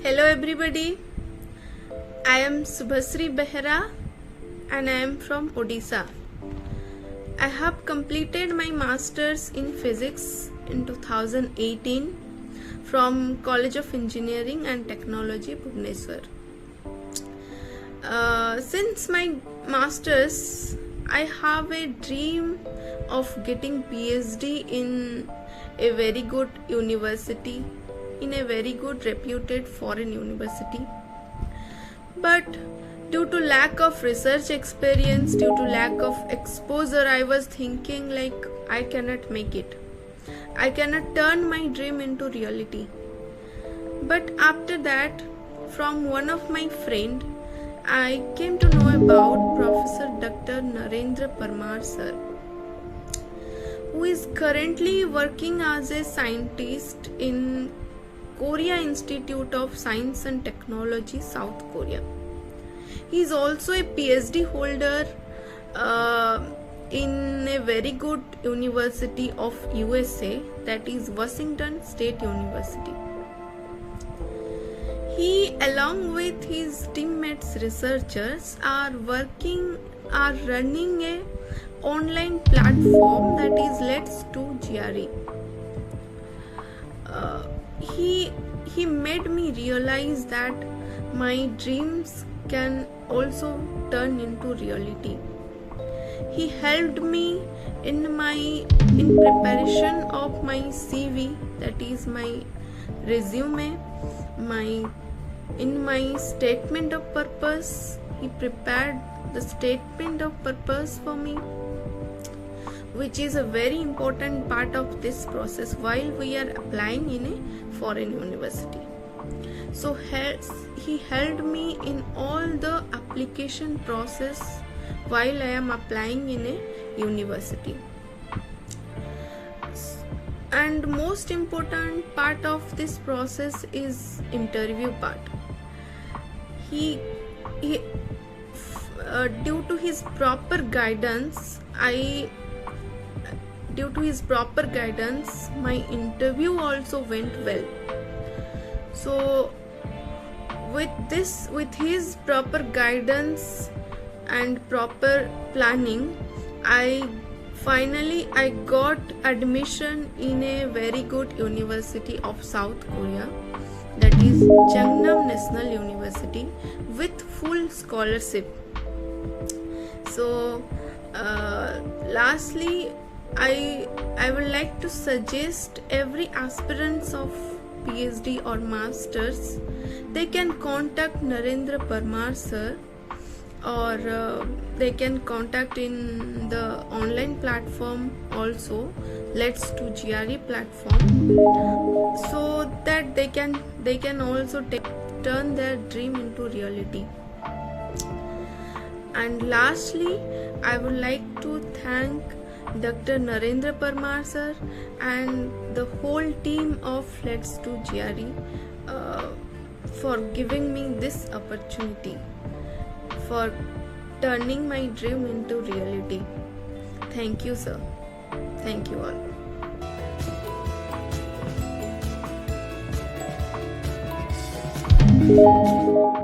Hello everybody, I am Subhasri Behra and I am from Odisha. I have completed my masters in physics in 2018 from College of Engineering and Technology, Bhubaneswar. Since my masters, I have a dream of getting PhD in a very good university, in a very good reputed foreign university. But due to lack of research experience, due to lack of exposure, I was thinking like I cannot make it. I cannot turn my dream into reality. But after that, from one of my friend, I came to know about Professor Dr. Narendra Parmar sir, who is currently working as a scientist in Korea Institute of Science and Technology, South Korea. He is also a PhD holder in a very good university of USA, that is Washington State University. He, along with his teammates researchers, are running a online platform that is Let's Do GRE. He made me realize that my dreams can also turn into reality. He helped me in preparation of my CV, that is my resume, in my statement of purpose. He prepared the statement of purpose for me, which is a very important part of this process while we are applying in a foreign university. So he helped me in all the application process while I am applying in a university. And most important part of this process is interview part. He due to his proper guidance, my interview also went well. So with his proper guidance and proper planning, I got admission in a very good university of South Korea, that is Jeonnam National University, with full scholarship. So lastly, I would like to suggest every aspirants of PhD or masters, they can contact Narendra Parmar sir, or they can contact in the online platform also, Let's Do GRE platform, so that they can also turn their dream into reality. And lastly, I would like to thank Dr. Narendra Parmar sir and the whole team of Let's Do GRE for giving me this opportunity, for turning my dream into reality. Thank you, sir. Thank you all.